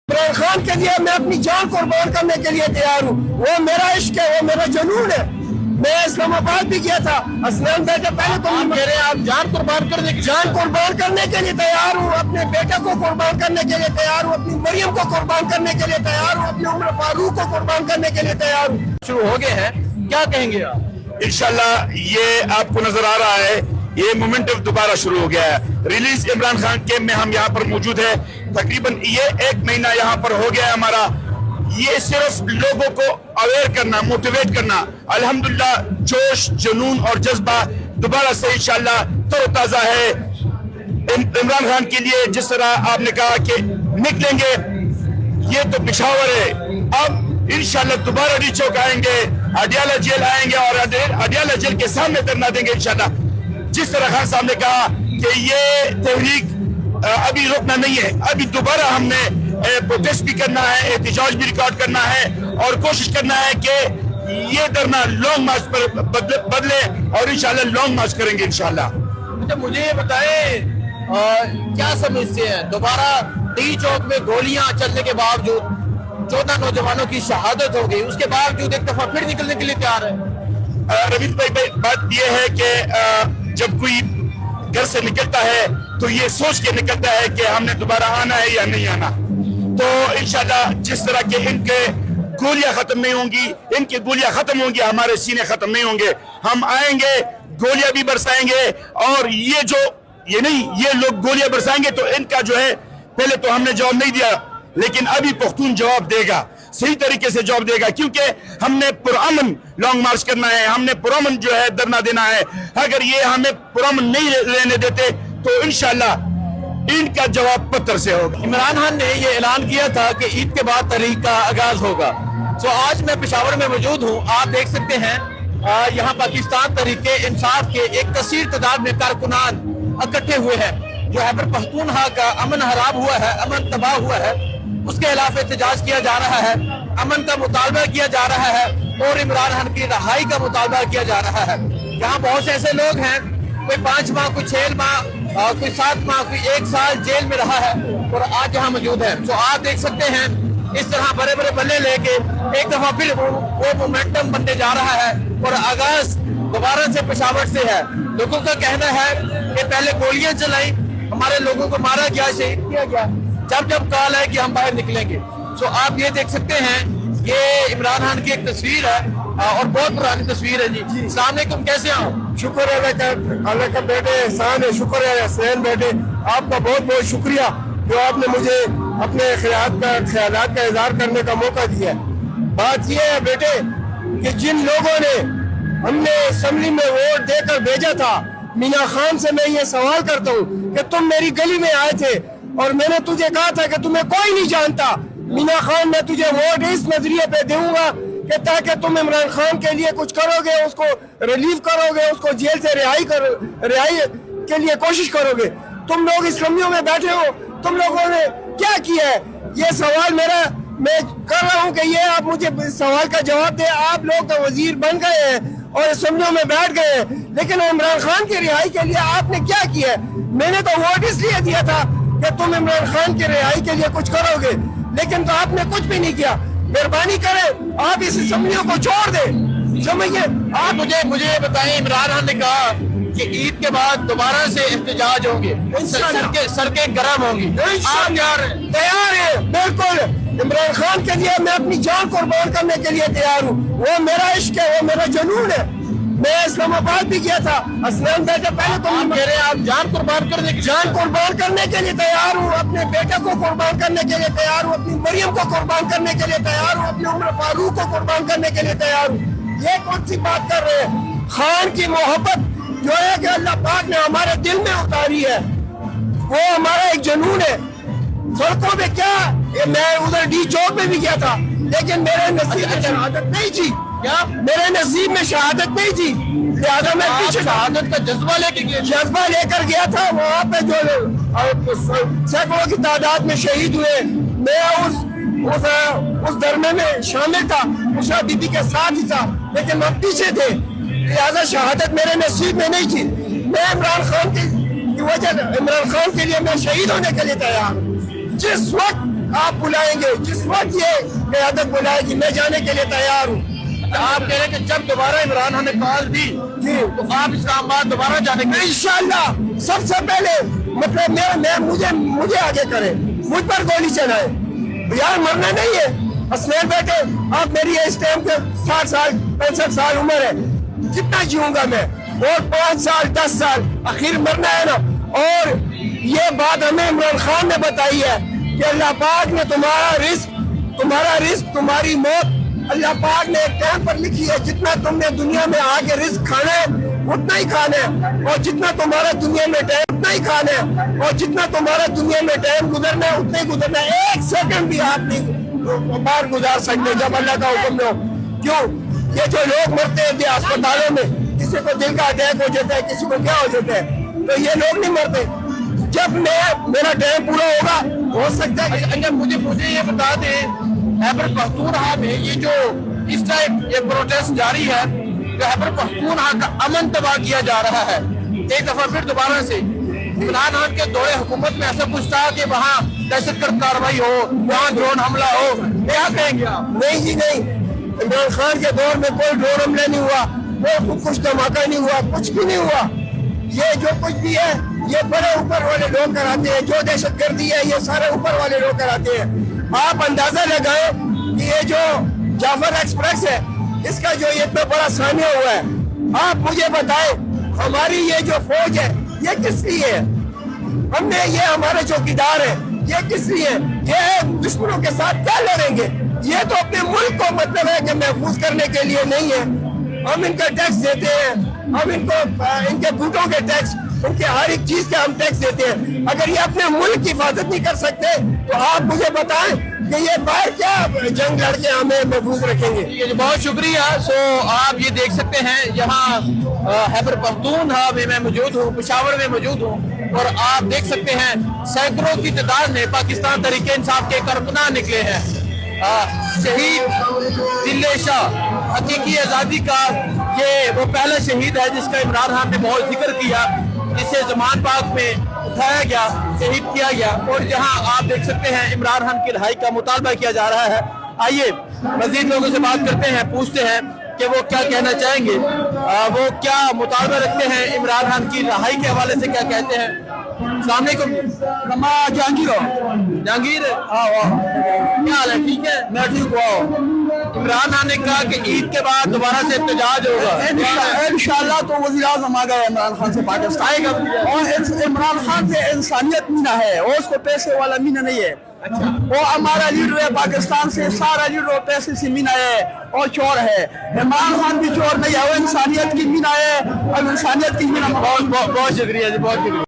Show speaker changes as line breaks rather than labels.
عمران خان کے لیے میں اپنی جان قربان کرنے کے لیے تیار ہوں. وہ میرا عشق ہے, وہ میرا جنون ہے. میں اسلام آباد بھی گیا تھا. اسلام بیٹا پہلے تو کہہ رہے ہیں آپ جان قربان کرنے کے لیے تیار ہوں. اپنے بیٹے کو قربان کرنے کے لیے تیار ہوں. اپنی مریم کو قربان کرنے کے لیے تیار ہوں. اپنے عمر فاروق کو قربان کرنے کے لیے تیار ہوں.
شروع ہو گئے ہیں, کیا کہیں گے آپ؟
انشاءاللہ یہ آپ کو نظر آ رہا ہے, یہ مومنٹم دوبارہ شروع ہو گیا ہے. ریلیز عمران خان کے میں ہم یہاں پر موجود ہیں. تقریباً یہ 1 مہینہ یہاں پر ہو گیا ہے ہمارا. یہ صرف لوگوں کو اویئر کرنا, موٹیویٹ کرنا. الحمدللہ جوش, جنون اور جذبہ دوبارہ سے انشاءاللہ تر و تازہ ہے. عمران خان کے لیے جس طرح آپ نے کہا کہ نکلیں گے, یہ تو پشاور ہے. اب انشاءاللہ دوبارہ ڈی چوک آئیں گے, اڈیالہ جیل آئیں گے اور اڈیالہ جیل کے سامنے دھرنا دیں گے انشاءاللہ. جس طرح خان صاحب نے کہا کہ یہ تحریک ابھی رکنا نہیں ہے, ابھی دوبارہ ہم نے پروٹیسٹ بھی کرنا ہے, احتجاج بھی ریکارڈ کرنا ہے اور کوشش کرنا ہے کہ یہ دھرنا لانگ مارچ پر بدلے اور انشاءاللہ لانگ مارچ کریں گے انشاءاللہ.
مجھے یہ بتائیں کیا سمجھتے ہیں, دوبارہ ڈی چوک میں گولیاں چلنے کے باوجود 14 نوجوانوں کی شہادت ہو گئی, اس کے باوجود ایک دفعہ پھر نکلنے کے لیے تیار ہے؟
رویت بھائی بات یہ ہے کہ جب کوئی گھر سے نکلتا ہے تو یہ سوچ کے نکلتا ہے کہ ہم نے دوبارہ آنا ہے یا نہیں آنا. تو انشاءاللہ جس طرح کہ ان کے گولیاں ختم نہیں ہوں گی, ان کی گولیاں ختم ہوں گی, ہمارے سینے ختم نہیں ہوں گے. ہم آئیں گے, گولیاں بھی برسائیں گے, اور یہ لوگ گولیاں برسائیں گے تو ان کا جو ہے پہلے تو ہم نے جواب نہیں دیا, لیکن ابھی پختون جواب دے گا, صحیح طریقے سے جواب دے گا, کیونکہ ہم نے پرامن لانگ مارچ کرنا ہے, ہم نے پرامن جو ہے دھرنا دینا ہے. اگر یہ ہمیں پرامن نہیں لینے دیتے تو انشاءاللہ ان کا جواب پتھر سے ہوگا.
عمران خان نے یہ اعلان کیا تھا کہ عید کے بعد تحریک کا آغاز ہوگا. آج میں پشاور میں موجود ہوں. آپ دیکھ سکتے ہیں یہاں پاکستان تحریک انصاف کے ایک کثیر تعداد میں کارکنان اکٹھے ہوئے ہیں. جو خیبر پختونخوا کا امن خراب ہوا ہے, امن تباہ ہوا ہے, اس کے خلاف احتجاج کیا جا رہا ہے, امن کا مطالبہ کیا جا رہا ہے اور عمران خان کی رہائی کا مطالبہ کیا جا رہا ہے. یہاں بہت سے ایسے لوگ ہیں, کوئی 5 ماہ, کوئی 6 ماہ, کوئی 7 ماہ, کوئی 1 سال جیل میں رہا ہے اور آج یہاں موجود ہے. آپ دیکھ سکتے ہیں اس طرح بڑے بڑے بلے لے کے ایک دفعہ پھر وہ مومنٹم بننے جا رہا ہے اور آغاز دوبارہ سے پشاور سے ہے. لوگوں کا کہنا ہے کہ پہلے گولیاں چلائیں, ہمارے لوگوں کو مارا گیا, شہید کیا گیا, جب کال ہے کہ ہم باہر نکلیں گے. آپ یہ دیکھ سکتے ہیں یہ عمران خان کی ایک تصویر ہے اور بہت پرانی تصویر ہے. جی السلام علیکم, کیسے ہیں آپ؟
شکر ہے اللہ کا بیٹے احسان ہے. شکر ہے حسین بیٹے, آپ کا بہت بہت شکریہ جو آپ نے مجھے اپنے خیالات کا اظہار کرنے کا موقع دیا. بات یہ ہے بیٹے کہ جن لوگوں نے ہم نے اسمبلی میں ووٹ دے کر بھیجا تھا, مینا خان سے میں یہ سوال کرتا ہوں کہ تم میری گلی میں آئے تھے اور میں نے تجھے کہا تھا کہ تمہیں کوئی نہیں جانتا. مینا خان, میں تجھے ووٹ اس نظریے پہ دوں گا کہ تاکہ تم عمران خان کے لیے کچھ کرو گے, اس کو ریلیف کرو گے, اس کو جیل سے رہائی کے لیے کوشش کرو گے. تم لوگ اسمبلیوں میں بیٹھے ہو, تم لوگوں نے کیا کیا ہے؟ یہ سوال میں کر رہا ہوں کہ یہ آپ مجھے سوال کا جواب دیں. آپ لوگ تو وزیر بن گئے ہیں اور اسمبلیوں میں بیٹھ گئے ہیں, لیکن عمران خان کی رہائی کے لیے آپ نے کیا کیا ہے؟ میں نے تو ووٹ اس لیے دیا تھا کہ تم عمران خان کی رہائی کے لیے کچھ کرو گے, لیکن تو آپ نے کچھ بھی نہیں کیا. مہربانی کریں آپ اس اسمبلیوں کو چھوڑ دیں. سمجھیے آپ
مجھے یہ بتائیں, عمران خان نے کہا کہ عید کے بعد دوبارہ سے احتجاج ہوں گے, سڑکیں گرم ہوں گی, آپ
تیار ہیں؟ بالکل. عمران خان کے لیے میں اپنی جان قربان کرنے کے لیے تیار ہوں. وہ میرا عشق ہے, وہ میرا جنون ہے. میں اسلام آباد بھی گیا تھا. اسلام بیٹا پہلے تو
کہہ رہے ہیں آپ جان قربان
کرنے کے لیے تیار ہوں. اپنے بیٹے کو قربان کرنے کے لیے تیار ہوں. اپنی مریم کو قربان کرنے کے لیے تیار ہوں. اپنے عمر فاروق کو قربان کرنے کے لیے تیار ہوں. یہ کون سی بات کر رہے ہیں؟ خان کی محبت جو ہے کہ اللہ پاک نے ہمارے دل میں اتاری ہے, وہ ہمارا ایک جنون ہے. سڑکوں پہ کیا, میں ادھر ڈی چوک میں بھی گیا تھا, لیکن میرے نصیب میں شہادت نہیں تھی. میرے نصیب میں شہادت نہیں تھی, لہٰذا میں پیچھے
شہادت کا جذبہ
لے کر گیا تھا. وہاں پہ جو سینکڑوں کی تعداد میں شہید ہوئے, میں اس دھرنے میں شامل تھا, عشا بی بی کے ساتھ ہی تھا, لیکن ہم پیچھے تھے, لہٰذا شہادت میرے نصیب میں نہیں تھی. میں عمران خان کی وجہ, عمران خان کے لیے میں شہید ہونے کے لیے تیار ہوں. جس وقت آپ بلائیں گے, جس وقت یہ قیادت بلائے گی میں جانے کے لیے تیار ہوں.
آپ کہہ رہے ہیں کہ جب دوبارہ عمران خان نے کال دی
جی
تو آپ اسلام آباد دوبارہ جانے کے
انشاءاللہ سب سے پہلے مطلب مجھے آگے کرے, مجھ پر گولی چلائے. یار مرنا نہیں ہے. حسنین بیٹے آپ میری اس ٹائم کے 60 سال 65 سال عمر ہے, جتنا جیوں گا میں, اور 5 سال 10 سال آخر مرنا ہے نا. اور یہ بات ہمیں عمران خان نے بتائی ہے کہ اللہ پاک نے تمہارا رزق تمہاری موت اللہ پاک نے ایک ٹائم پر لکھی ہے. جتنا تم نے دنیا میں آ کے رزق کھانا ہے اتنا ہی کھانا ہے, اور جتنا تمہارا دنیا میں ٹائم اتنا ہی کھانا ہے, اور جتنا تمہارا دنیا میں ٹائم گزرنا ہے اتنا ہی گزرنا ہے. 1 سیکنڈ بھی آپ نہیں باہر گزار سکتے جب اللہ کا حکم نہ ہو. کیوں یہ جو لوگ مرتے ہیں اسپتالوں میں, کسی کو دل کا اٹیک ہو جاتا ہے, کسی کو کیا ہو جاتا ہے, تو یہ لوگ نہیں مرتے. جب میرا ٹائم پورا ہوگا ہو سکتا ہے.
اچھا مجھے یہ بتا دیں, خیبر پختونخوا میں یہ جو اس ٹائم یہ پروٹیسٹ جاری ہے, جو خیبر پختونخوا کا امن تباہ کیا جا رہا ہے, ایک دفعہ پھر دوبارہ سے عمران خان کے دور حکومت میں ایسا کچھ تھا کہ وہاں دہشت گرد کاروائی ہو, وہاں ڈرون حملہ ہو, کیا کہیں گے آپ؟
نہیں جی نہیں, عمران خان کے دور میں کوئی ڈرون حملہ نہیں ہوا, کوئی کچھ دھماکہ نہیں ہوا, کچھ بھی نہیں ہوا. یہ جو کچھ بھی ہے یہ بڑے اوپر والے لوگ کراتے ہیں. جو دہشت گردی ہے یہ سارے اوپر والے لوگ کراتے ہیں. آپ اندازہ لگائیں کہ یہ جو جعفر ایکسپریس ہے اس کا جو یہ اتنا بڑا سامنے ہوا ہے, آپ مجھے بتائیں ہماری یہ جو فوج ہے یہ کس لیے ہے؟ ہم نے یہ ہمارے چوکیدار ہیں یہ کس لیے؟ یہ دشمنوں کے ساتھ کیا لڑیں گے؟ یہ تو اپنے ملک کو مطلب ہے کہ محفوظ کرنے کے لیے نہیں ہے. ہم ان کا ٹیکس دیتے ہیں, ہم ان کے بوٹوں کے ٹیکس, ان کے ہر ایک چیز کے ہم ٹیکس دیتے ہیں. اگر یہ اپنے ملک کی حفاظت نہیں کر سکتے تو آپ مجھے بتائیں کہ یہ باہر کیا جنگ لڑ کے ہمیں محفوظ رکھیں گے.
بہت شکریہ. سو آپ یہ دیکھ سکتے ہیں یہاں خیبر پختونخوا میں میں موجود ہوں, پشاور میں موجود ہوں, اور آپ دیکھ سکتے ہیں سینکڑوں کی تعداد میں پاکستان تحریک انصاف کے کارکنان نکلے ہیں. شہید دل شاہ حقیقی آزادی کا یہ وہ پہلا شہید ہے جس کا عمران خان نے بہت ذکر کیا, جسے زمان پاک میں اٹھایا گیا, شہید کیا گیا, اور جہاں آپ دیکھ سکتے ہیں عمران خان کی رہائی کا مطالبہ کیا جا رہا ہے. آئیے مزید لوگوں سے بات کرتے ہیں, پوچھتے ہیں کہ وہ کیا کہنا چاہیں گے, وہ کیا مطالبہ رکھتے ہیں عمران خان کی رہائی کے حوالے سے, کیا کہتے ہیں. السلام علیکم. جہانگیر کیا حال ہے؟ ٹھیک ہے, میں ٹھیک ہوں. عمران خان نے کہا کہ عید کے بعد دوبارہ سے احتجاج ہوگا
انشاءاللہ. تو وزیر اعظم آ گئے عمران خان سے پاکستان
آئے گا,
اور عمران خان سے انسانیت مینا ہے, اور اس کو پیسے والا مینا نہیں ہے. وہ ہمارا لیڈر ہے پاکستان سے, سارا لیڈر پیسے سے مینا ہے اور چور ہے. عمران خان بھی چور نہیں ہے, وہ انسانیت کی مینا ہے, اور انسانیت کی مینا.
بہت شکریہ جی, بہت شکریہ.